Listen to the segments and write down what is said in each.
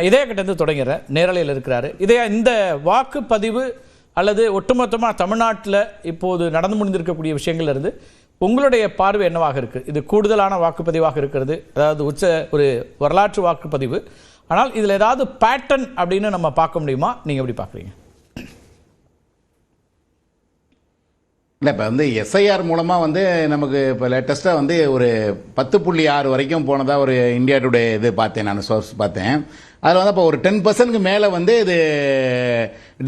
இதே கிட்டேருந்து தொடங்கிறேன். நேரலையில் இருக்கிறாரு. இந்த வாக்குப்பதிவு அல்லது ஒட்டுமொத்தமாக தமிழ்நாட்டில் இப்போது நடந்து முடிந்திருக்கக்கூடிய விஷயங்கள்ல இருந்து உங்களுடைய பார்வை என்னவாக இருக்குது? இது கூடுதலான வாக்குப்பதிவாக இருக்கிறது, அதாவது ஒரு வரலாற்று வாக்குப்பதிவு. ஆனால் இதில் ஏதாவது பேட்டர்ன் அப்படின்னு நம்ம பார்க்க முடியுமா? நீங்கள் எப்படி பார்க்குறீங்க? இல்லை, இப்போ எஸ்ஐஆர் மூலமாக நமக்கு இப்போ லேட்டஸ்ட்டாக ஒரு 10.6 வரைக்கும் போனதாக ஒரு இந்தியா டுடே இது பார்த்தேன், நான் சோர்ஸ் பார்த்தேன். அதில் இப்போ ஒரு 10% மேலே இது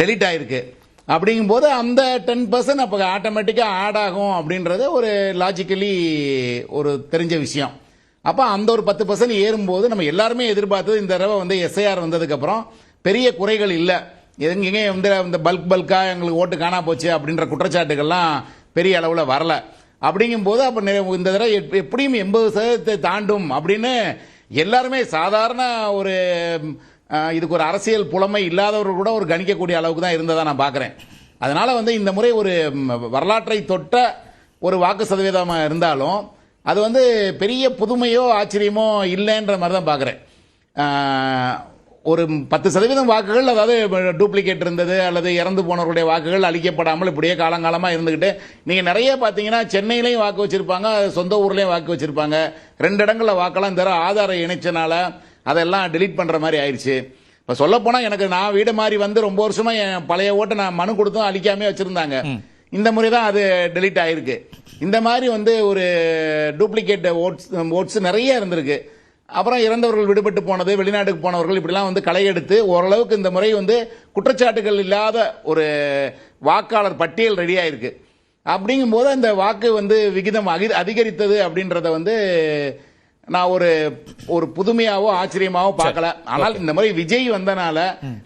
டெலீட் ஆகிருக்கு. அப்படிங்கும்போது அந்த 10% அப்போ ஆட்டோமேட்டிக்காக ஆட் ஆகும் அப்படின்றது ஒரு லாஜிக்கலி ஒரு தெரிஞ்ச விஷயம். அப்போ அந்த ஒரு 10% ஏறும்போது நம்ம எல்லாருமே எதிர்பார்த்தது இந்த தடவை எஸ்ஐஆர் வந்ததுக்கப்புறம் பெரிய குறைகள் இல்லை, எங்கேயுமே இந்த பல்காக எங்களுக்கு ஓட்டு காணா போச்சு அப்படின்ற குற்றச்சாட்டுகள்லாம் பெரிய அளவில் வரல. அப்படிங்கும்போது அப்போ இந்த தடவை எப்படியும் 80% தாண்டும் அப்படின்னு எல்லாருமே சாதாரண ஒரு இதுக்கு ஒரு அரசியல் புலமை இல்லாதவர்கள் கூட ஒரு கணிக்கக்கூடிய அளவுக்கு தான் இருந்ததாக நான் பார்க்குறேன். அதனால் இந்த முறை ஒரு வரலாற்றை தொட்ட ஒரு வாக்கு சதவீதமாக இருந்தாலும் அது பெரிய புதுமையோ ஆச்சரியமோ இல்லைன்ற மாதிரி தான் பார்க்குறேன். ஒரு 10% வாக்குகள், அதாவது டூப்ளிகேட் இருந்தது அல்லது இறந்து போனவர்களுடைய வாக்குகள் அளிக்கப்படாமல் இப்படியே காலங்காலமாக இருந்துக்கிட்டு, நீங்கள் நிறைய பார்த்தீங்கன்னா சென்னையிலையும் வாக்கு வச்சுருப்பாங்க, சொந்த ஊர்லேயும் வாக்கு வச்சுருப்பாங்க. 2 இடங்களில் வாக்கெல்லாம் தர ஆதாரம் இணைச்சனால அதெல்லாம் டெலீட் பண்ணுற மாதிரி ஆயிடுச்சு. இப்போ சொல்லப்போனால் எனக்கு நான் வீடு மாறி ரொம்ப வருஷமாக என் பழைய ஓட்டை நான் மனு கொடுத்தும் அழிக்காமே வச்சுருந்தாங்க. இந்த முறை தான் அது டெலீட் ஆகிருக்கு. இந்த மாதிரி ஒரு டூப்ளிகேட் ஓட்ஸ் நிறைய இருந்திருக்கு. அப்புறம் இறந்தவர்கள் விடுபட்டு போனது, வெளிநாட்டுக்கு போனவர்கள் இப்படிலாம் களை எடுத்து ஓரளவுக்கு இந்த முறை குற்றச்சாட்டுகள் இல்லாத ஒரு வாக்காளர் பட்டியல் ரெடியாக இருக்கு. அப்படிங்கும்போது அந்த வாக்கு விகிதம் அதிகரித்தது அப்படின்றத நான் ஒரு புதுமையாவோ ஆச்சரியமாவோ பார்க்கல. ஆனால் இந்த மாதிரி விஜய் வந்தனால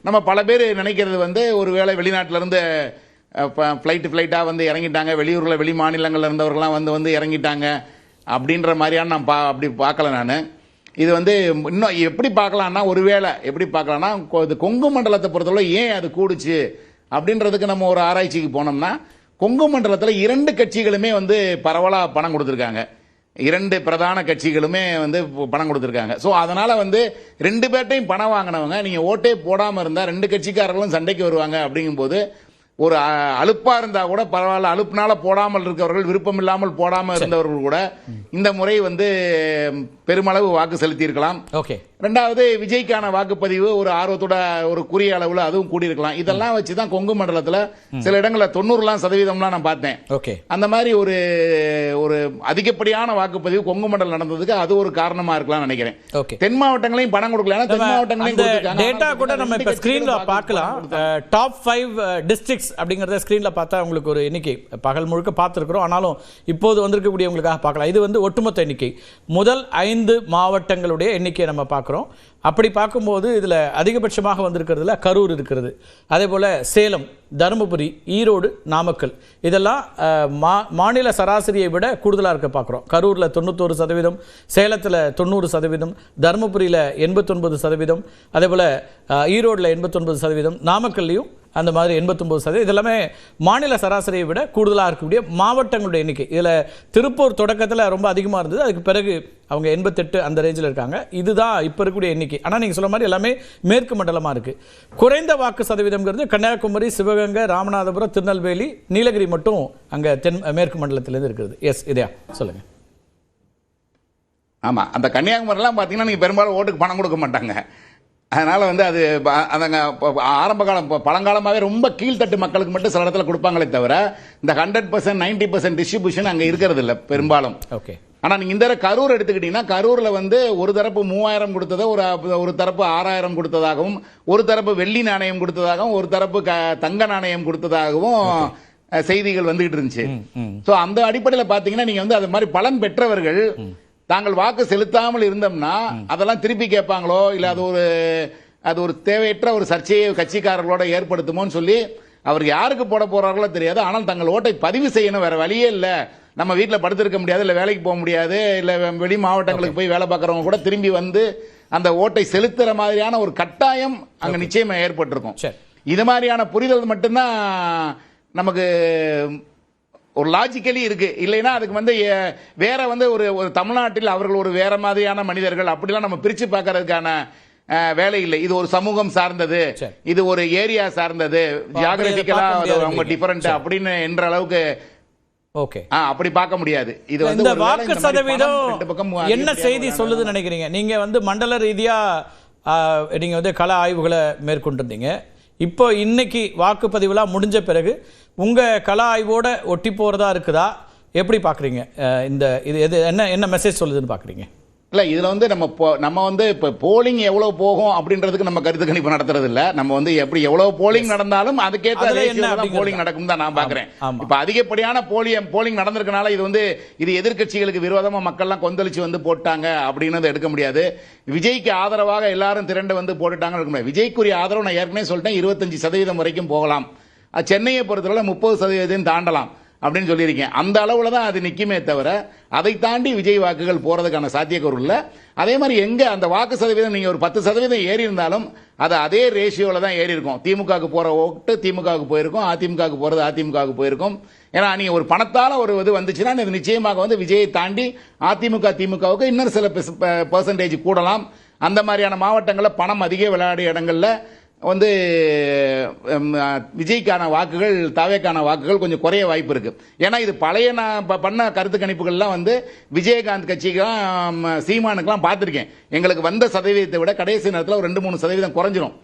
நம்ம பல பேர் நினைக்கிறது ஒரு வேளை வெளிநாட்டில இருந்து ஃப்ளைட்டாக இறங்கிட்டாங்க, வெளியூரில் வெளி மாநிலங்கள்ல இருந்தவர்கள்லாம் இறங்கிட்டாங்க அப்படின்ற மாதிரியான நான் அப்படி பார்க்கல. நான் இது இன்னும் எப்படி பார்க்கலாம்னா, ஒருவேளை எப்படி பார்க்கலாம்னா, கொங்கு மண்டலத்தை பொறுத்தவரை ஏன் அது கூடுச்சு அப்படின்றதுக்கு நம்ம ஒரு ஆராய்ச்சிக்கு போனோம்னா, கொங்கு மண்டலத்தில் 2 கட்சிகளுமே பரவலாக பணம் கொடுத்துருக்காங்க. 2 பிரதான கட்சிகளுமே பணம் கொடுத்துருக்காங்க. ஸோ அதனால 2 பேர்ட்டையும் பணம் வாங்கினவங்க நீங்கள் ஓட்டே போடாமல் இருந்தால் 2 கட்சிக்காரர்களும் சண்டைக்கு வருவாங்க. அப்படிங்கும்போது ஒரு அலுப்பா இருந்தா கூட பரவாயில்ல, அலுப்புனால போடாமல் இருக்கவர்கள், விருப்பம் இல்லாமல் போடாமல் இருந்தவர்கள் கூட இந்த முறை பெருமளவு வாக்கு செலுத்தி இருக்கலாம். ஓகே. ரெண்டாவது, விஜய்க்கான வாக்குப்பதிவு ஒரு ஆர்வத்தோட ஒரு குறிய அளவில் அதுவும் கூடியிருக்கலாம். இதெல்லாம் வச்சுதான் கொங்கு மண்டலத்தில் சில இடங்களில் 90% நான் பார்த்தேன். ஓகே. அந்த மாதிரி ஒரு அதிகப்படியான வாக்குப்பதிவு கொங்கு மண்டலம் நடந்ததுக்கு அது ஒரு காரணமா இருக்கலாம் நினைக்கிறேன். ஓகே. தென் மாவட்டங்களையும் பணம் கொடுக்கல, தென் மாவட்டங்களையும் டேட்டா கூட நம்ம இப்ப ஸ்கிரீன்ல பார்க்கலாம். டாப் 5 டிஸ்ட்ரிக்ட்ஸ் அப்படிங்கறத ஸ்கிரீன்ல பார்த்தா உங்களுக்கு ஒரு எண்ணிக்கை பகல் முழுக்க பார்த்திருக்கிறோம். ஆனாலும் இப்போது வந்திருக்கக்கூடிய உங்களுக்காக பார்க்கலாம். இது ஒட்டுமொத்த எண்ணிக்கை, முதல் 5 மாவட்டங்களுடைய எண்ணிக்கையை நம்ம பார்க்கிறோம். அப்படி பார்க்கும்போது இதில் அதிகபட்சமாக வந்திருக்கிறதுல கரூர் இருக்கிறது, அதே போல் சேலம், தருமபுரி, ஈரோடு, நாமக்கல் இதெல்லாம் மாநில சராசரியை விட கூடுதலாக இருக்க பார்க்குறோம். கரூரில் 91%, சேலத்தில் 90%, தருமபுரியில் 89%, அதே போல் ஈரோடில் 89%, நாமக்கல்லையும் அந்த மாதிரி 89%. இதெல்லாமே மாநில சராசரியை விட கூடுதலாக இருக்கக்கூடிய மாவட்டங்களுடைய எண்ணிக்கை. இதில் திருப்பூர் தொடக்கத்தில் ரொம்ப அதிகமாக இருந்தது, அதுக்கு பிறகு அவங்க 88 அந்த ரேஞ்சில் இருக்காங்க. இதுதான் இப்போ இருக்கக்கூடிய எண்ணிக்கை. ஆனால் நீங்கள் சொல்ல மாதிரி எல்லாமே மேற்கு மண்டலமாக இருக்குது. குறைந்த வாக்கு சதவீதம்ங்கிறது கன்னியாகுமரி, சிவகங்கை, ராமநாதபுரம், திருநெல்வேலி, நீலகிரி மட்டும் அங்கே மேற்கு மண்டலத்திலேருந்து இருக்கிறது. எஸ், இதா சொல்லுங்க. ஆமாம், அந்த கன்னியாகுமரிலாம் பார்த்தீங்கன்னா நீங்கள் பெரும்பாலும் ஓட்டுக்கு பணம் கொடுக்க மாட்டாங்க. அதனால் அது அதங்க ஆரம்ப காலம் பழங்காலமாகவே ரொம்ப கீழ்த்தட்டு மக்களுக்கு மட்டும் சில இடத்துல கொடுப்பாங்களே தவிர இந்த 100%, 90% டிஸ்ட்ரிபியூஷன் அங்கே இருக்கிறது இல்லை பெரும்பாலும். ஓகே. ஆனால் நீங்கள் இந்த கரூர் எடுத்துக்கிட்டீங்கன்னா, கரூரில் ஒரு தரப்பு 3000 கொடுத்ததை ஒரு தரப்பு 6000 கொடுத்ததாகவும், ஒரு தரப்பு வெள்ளி நாணயம் கொடுத்ததாகவும், ஒரு தரப்பு தங்க நாணயம் கொடுத்ததாகவும் செய்திகள் வந்துகிட்டு இருந்துச்சு. ஸோ அந்த அடிப்படையில் பார்த்தீங்கன்னா நீங்கள் அது மாதிரி பலன் பெற்றவர்கள் தாங்கள் வாக்கு செலுத்தாமல் இருந்தோம்னா அதெல்லாம் திருப்பி கேட்பாங்களோ, இல்லை அது ஒரு தேவையற்ற ஒரு சர்ச்சையை கட்சிக்காரர்களோட ஏற்படுத்துமோன்னு சொல்லி அவர் யாருக்கு போட போறார்களோ தெரியாது. ஆனால் தங்கள் ஓட்டை பதிவு செய்யணும், வேற வழியே இல்லை. நம்ம வீட்டில் படுத்திருக்க முடியாது, இல்லை வேலைக்கு போக முடியாது, இல்லை வெளி மாவட்டங்களுக்கு போய் வேலை பார்க்குறவங்க கூட திரும்பி அந்த ஓட்டை செலுத்துற மாதிரியான ஒரு கட்டாயம் அங்கே நிச்சயமா ஏற்பட்டிருக்கும். இது மாதிரியான புரிதல் மட்டும்தான் நமக்கு ஒரு லாஜிக்கலி இருக்கு. இல்லைன்னா அதுக்கு வேற ஒரு தமிழ்நாட்டில் அவர்கள் ஒரு வேற மாதிரியான மனிதர்கள் அப்படிலாம் நம்ம பிரிச்சு பார்க்கறதுக்கான வேலை இல்லை, இது ஒரு சமூகம் சார்ந்தது, இது ஒரு ஏரியா சார்ந்தது, ஜியோகிராபிக்கலா அவங்க டிஃபரெண்ட் அப்படின்னு என்ற அளவுக்கு ஓகே அப்படி பார்க்க முடியாது. இது வந்து இந்த வாக்கு சதவீதம் என்ன செய்தி சொல்லுதுன்னு நினைக்கிறீங்க? நீங்க வந்து மண்டல ரீதியா நீங்க வந்து கள ஆய்வுகளை மேற்கொண்டிருந்தீங்க. இப்போ இன்னைக்கு வாக்குப்பதிவுலாம் முடிஞ்ச பிறகு உங்க கள ஆய்வோட ஒட்டி போறதா இருக்குதா? எப்படி பாக்குறீங்க? இந்த இது எது என்ன மெசேஜ் சொல்லுதுன்னு பாக்குறீங்க? இல்லை, இதில் வந்து நம்ம வந்து இப்போ போலிங் எவ்வளோ போகும் அப்படின்றதுக்கு நம்ம கருத்து கணிப்பு நடத்துறது இல்லை. நம்ம வந்து எப்படி எவ்வளோ போலிங் நடந்தாலும் அதுக்கேற்ற போலிங் நடக்கும் தான் நான் பார்க்குறேன். இப்போ அதிகப்படியான போலிங் நடந்திருக்கனால இது வந்து இது எதிர்க்கட்சிகளுக்கு விரோதமாக மக்கள்லாம் கொந்தளிச்சு வந்து போட்டாங்க அப்படின்னு எடுக்க முடியாது. விஜய்க்கு ஆதரவாக எல்லாரும் திரண்டு வந்து போட்டுட்டாங்கன்னு எடுக்க முடியாது. விஜய்க்குரிய ஆதரவு நான் ஏற்கனவே சொல்லிட்டேன், 25% வரைக்கும் போகலாம். சென்னையை பொறுத்தவரை 30% தாண்டலாம் அப்படின்னு சொல்லியிருக்கேன். அந்த அளவில் தான் அது நிற்குமே தவிர அதை தாண்டி விஜய் வாக்குகள் போகிறதுக்கான சாத்தியக்கூறு இல்லை. அதே மாதிரி எங்கே அந்த வாக்கு சதவீதம் நீங்கள் ஒரு 10% ஏறி இருந்தாலும் அது அதே ரேஷியோவில் தான் ஏறி இருக்கும். திமுகவுக்கு போகிற ஓட்டு திமுகவுக்கு போயிருக்கும், அதிமுகவுக்கு போகிறது அதிமுகவுக்கு போயிருக்கும். ஏன்னா நீங்கள் ஒரு பணத்தால் ஒரு இது வந்துச்சுன்னா இது நிச்சயமாக வந்து விஜயை தாண்டி அதிமுக திமுகவுக்கு இன்னும் சில பெர்சன்டேஜ் கூடலாம். அந்த மாதிரியான மாவட்டங்களில் பணம் அதிக விளையாடிய இடங்களில் வந்து விஜய்க்கான வாக்குகள் தாவேக்கான வாக்குகள் கொஞ்சம் குறைய வாய்ப்பு இருக்கு. ஏன்னா இது பழைய நான் பண்ண கருத்து கணிப்புகள்லாம் வந்து விஜயகாந்த் கட்சிக்கெல்லாம் சீமானுக்கெல்லாம் பார்த்துருக்கேன். எங்களுக்கு வந்த சதவீதத்தை விட கடைசி நேரத்தில் ஒரு 2-3% குறைஞ்சிரும்.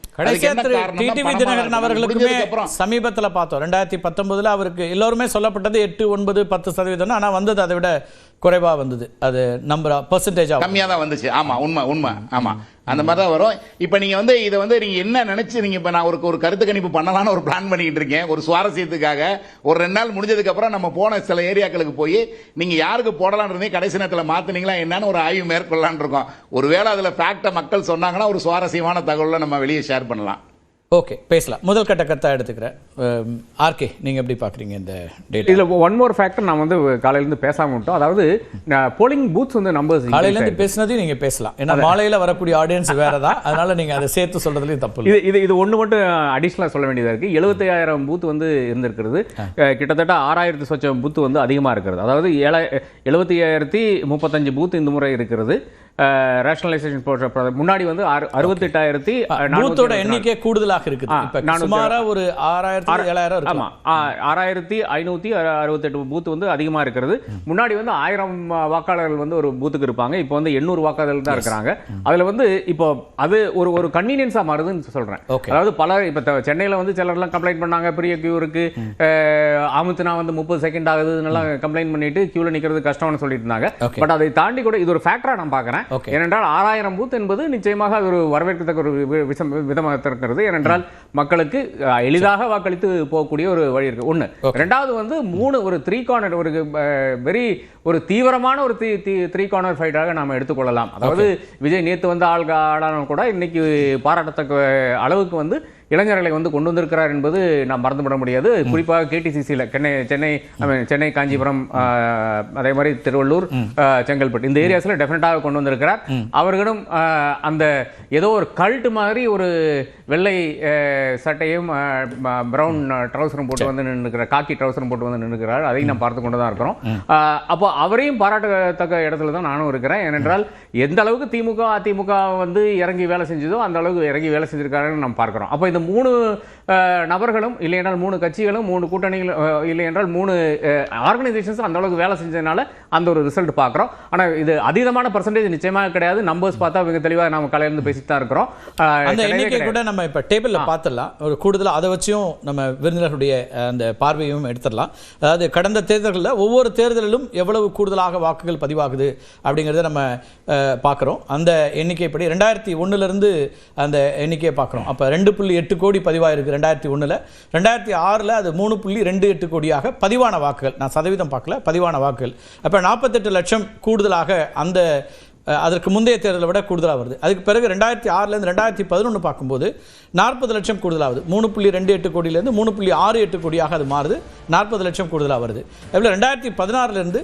சமீபத்துல பார்த்தோம் 2019 அவருக்கு எல்லோருமே சொல்லப்பட்டது 8-9-10%, ஆனா வந்தது அதை விட குறைவா வந்தது. அது நம்பர் பெர்சன்டேஜ் கம்மியா தான் வந்துச்சு. ஆமா, உண்மை. ஆமா, அந்த மாதிரி தான் வரும். இப்ப நீங்க வந்து இதை வந்து நீங்க என்ன நினைச்சு நீங்க இப்ப நான் ஒரு கருத்து கணிப்பு பண்ணலாம்னு ஒரு பிளான் பண்ணிட்டு இருக்கேன். ஒரு சுவாரஸ்யத்துக்காக ஒரு 2 நாள் முடிஞ்சதுக்கு அப்புறம் நம்ம போன சில ஏரியாக்களுக்கு போய் நீங்க யாருக்கு போடலாம்னு இருந்தே கடைசி நேரத்தில் மாத்தினீங்களா என்னன்னு ஒரு ஆய்வு மேற்கொள்ளலாம்னு இருக்கோம். ஒருவேளை அதுல ஃபேக்ட மக்கள் சொன்னாங்கன்னா ஒரு சுவாரஸ்யமான தகவலை நம்ம வெளியே ஷேர் பண்ணலாம். ஓகே, பேசலாம். முதல் கட்ட கருத்தா எடுத்துக்கிறேன். ஆர்கே, நீங்க எப்படி பாக்குறீங்க இந்த டேட்டா? இதுல ஒன் மோர் ஃபேக்டர் நான் வந்து காலையில இருந்து பேசாம விட்டோம். அதாவது போலிங் பூத்ஸ் வந்து நம்பர்ஸ் காலையில இருந்து பேசினதையும் நீங்க பேசலாம். ஏன்னா மாலையில வரக்கூடிய ஆடியன்ஸ் வேறதான், அதனால நீங்க அதை சேர்த்து சொல்றதுலயும் தப்பு இல்லை. இது ஒண்ணு மட்டும் அடிஷனலா சொல்ல வேண்டியதா இருக்கு. 75,000 பூத் வந்து இருந்திருக்கிறது. கிட்டத்தட்ட 6,000 சொச்சம் பூத் வந்து அதிகமா இருக்கிறது. அதாவது 75,035 பூத் இந்த முறை இருக்கிறது. ரேஷனலைசேஷன் முன்னாடி வந்து 68,000 எண்ணிக்கை கூடுதலாக இருக்குது. இப்ப சுமாரா ஒரு 6,000-7,000 இருக்கு. ஆமா, 6,568 பூத் வந்து அதிகமா இருக்கிறது. முன்னாடி வந்து 1000 வாக்காளர்கள் வந்து ஒரு பூத்துக்கு இருப்பாங்க. இப்போ வந்து 800 வாக்காளர்கள் தான் இருக்கிறாங்க. அதுல வந்து இப்போ அது ஒரு கன்வீனியன்ஸா மாறுதுன்னு சொல்றேன். அதாவது பல இப்ப சென்னையில வந்து சிலர் எல்லாம் கம்ப்ளைண்ட் பண்ணாங்க, பெரிய கியூ இருக்கு, ஆமுத்துனா வந்து 30 செகண்ட் ஆகுது, நல்லா கம்ப்ளைண்ட் பண்ணிட்டு கியூல நிக்கிறது கஷ்டம்னு சொல்லிட்டு இருந்தாங்க. பட் அதை தாண்டி கூட இது ஒரு ஃபேக்டரா நான் பாக்குறேன். ஏனென்றால் 6,000 பூத் என்பது நிச்சயமாக அது ஒரு வரவேற்கத்தக்க ஒரு விதமாக இருக்கிறது. ஏனென்றால் மக்களுக்கு எளிதாக வாக்களித்து போகக்கூடிய ஒரு வழி இருக்கு. ஒண்ணு. ரெண்டாவது வந்து ஒரு 3 கார்னர் ஒரு தீவிரமான ஒரு 3 கார்னர் ஃபைட்டாக நாம எடுத்துக்கொள்ளலாம். அதாவது விஜய் நேத்து வந்து ஆளான கூட இன்னைக்கு பாராட்டத்தக்க அளவுக்கு வந்து இளைஞர்களை வந்து கொண்டு வந்திருக்கிறார் என்பது நாம் மறந்துவிட முடியாது. குறிப்பாக கேடிசிசியில் சென்னை, காஞ்சிபுரம், அதே மாதிரி திருவள்ளூர், செங்கல்பட்டு இந்த ஏரியாஸ்ல டெஃபினட்டாக கொண்டு வந்திருக்கிறார். அவர்களும் அந்த ஏதோ ஒரு கல்ட் மாதிரி ஒரு வெள்ளை சட்டையும் பிரவுன் ட்ரௌசரும் போட்டு வந்து நின்றுக்கிறார், காக்கி ட்ரௌசரும் போட்டு வந்து நின்றுக்கிறார். அதையும் நாம் பார்த்து கொண்டு தான் இருக்கிறோம். அப்போ அவரையும் பாராட்டத்தக்க இடத்துல தான் நானும் இருக்கிறேன். ஏனென்றால் எந்த அளவுக்கு திமுக அதிமுக வந்து இறங்கி வேலை செஞ்சதோ அந்த அளவுக்கு இறங்கி வேலை செஞ்சிருக்காருன்னு நாம் பார்க்கிறோம். அப்போ இந்த 3 நபர்களும் இல்லை என்றால் 3 கட்சிகளும் 3 கூட்டணிகளும் இல்லை என்றால் 3 ஆர்கனைசேஷன்ஸ் அந்த அளவுக்கு வேலை செஞ்சதுனால அந்த ஒரு ரிசல்ட் பார்க்குறோம். ஆனால் இது அதீதமான பர்சன்டேஜ் நிச்சயமாக கிடையாது. நம்பர்ஸ் பார்த்தா மிக தெளிவாக நம்ம கலையிலிருந்து பேசிட்டு தான் இருக்கிறோம். அந்த எண்ணிக்கை கூட நம்ம இப்போ டேபிளில் பார்த்துடலாம். ஒரு கூடுதலாக அதை வச்சும் நம்ம விருந்தினர்களுடைய அந்த பார்வையும் எடுத்துடலாம். அதாவது கடந்த தேர்தல்களில் ஒவ்வொரு தேர்தலிலும் எவ்வளவு கூடுதலாக வாக்குகள் பதிவாகுது அப்படிங்கிறத நம்ம பார்க்குறோம். அந்த எண்ணிக்கைப்படி 2001 அந்த எண்ணிக்கையை பார்க்குறோம். அப்போ 2.8 கோடி பதிவாயிருக்கு 2001. 2006 அது 3.28 கோடியாக பதிவான வாக்குகள். நான் சதவீதம் பார்க்கல, பதிவான வாக்குகள். அப்போ 48 லட்சம் கூடுதலாக அந்த அதற்கு முந்தைய தேர்தலை விட கூடுதலாக வருது. அதுக்கு பிறகு 2006 2011 பார்க்கும்போது 40 லட்சம் கூடுதலாகுது. 3.28 கோடியிலேருந்து 3.68 கோடியாக அது மாறுது. 40 லட்சம் கூடுதலாக வருது. அதில் 2016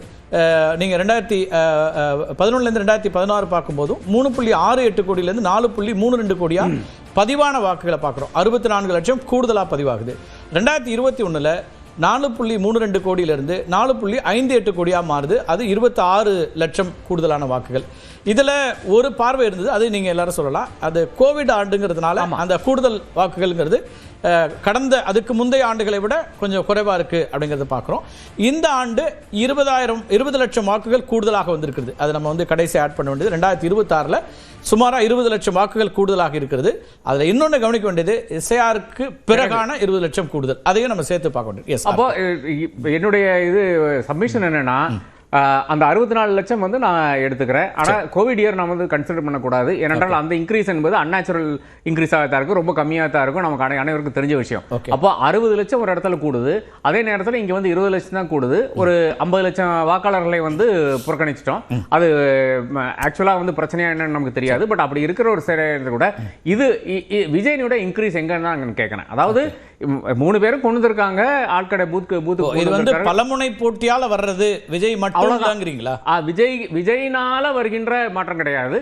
நீங்கள் 2011 2016 பார்க்கும்போதும் 3.68 கோடியிலேருந்து 4.32 கோடியாக பதிவான வாக்குகளை பார்க்குறோம். 64 லட்சம் கூடுதலாக பதிவாகுது. 2021 4.32 கோடியிலிருந்து 4.58 கோடியா மாறுது. அது 26 லட்சம் கூடுதலான வாக்குகள். இதுல ஒரு பார்வை இருந்தது, அது நீங்க எல்லாரும் சொல்லலாம். அது கோவிட் ஆண்டுங்கிறதுனால அந்த கூடுதல் வாக்குகள்ங்கிறது கடந்த அதுக்கு முந்தைய ஆண்டுகளை விட கொஞ்சம் குறைவா இருக்கு அப்படிங்கறத பார்க்கிறோம். இந்த ஆண்டு 20 லட்சம் வாக்குகள் கூடுதலாக வந்திருக்கிறது. அது நம்ம வந்து கடைசி ஆட் பண்ண வேண்டியது 2026ல சுமாரா 20 லட்சம் வாக்குகள் கூடுதலாக இருக்கிறது. அதுல இன்னொன்னு கவனிக்க வேண்டியது எஸ்ஐஆருக்கு பிறகான 20 லட்சம் கூடுதல், அதையும் நம்ம சேர்த்து பார்க்க வேண்டியது. அப்போ என்னுடைய இது சப்மிஷன் என்னன்னா, அந்த 64 லட்சம் வந்து நான் எடுத்துக்கிறேன். ஆனால் கோவிட் இயர் நம்ம வந்து கன்சிடர் பண்ணக்கூடாது. ஏனென்றால் அந்த இன்க்ரீஸ் என்பது அன்நேச்சுரல் இன்க்ரீஸாக தான் இருக்கும், ரொம்ப கம்மியாக தான் இருக்கும், நமக்கு அனைவருக்கும் தெரிஞ்ச விஷயம். அப்போ 60 லட்சம் ஒரு இடத்துல கூடுது, அதே நேரத்தில் இங்கே வந்து 20 லட்சம் தான் கூடுது. ஒரு 50 லட்சம் வாக்காளர்களை வந்து புறக்கணிச்சிட்டோம். அது ஆக்சுவலாக வந்து பிரச்சனையா என்னன்னு நமக்கு தெரியாது. பட் அப்படி இருக்கிற ஒரு செயல் கூட இது விஜயனுடைய இன்க்ரீஸ் எங்கன்னா கேட்குறேன். அதாவது 3 பேரும் கொண்டு வந்திருக்காங்க ஆட்கடை பூத்து. இது வந்து பலமுனை போட்டியால வர்றது, விஜய் மட்டும் விஜயினால வருகின்ற மாற்றம் கிடையாது.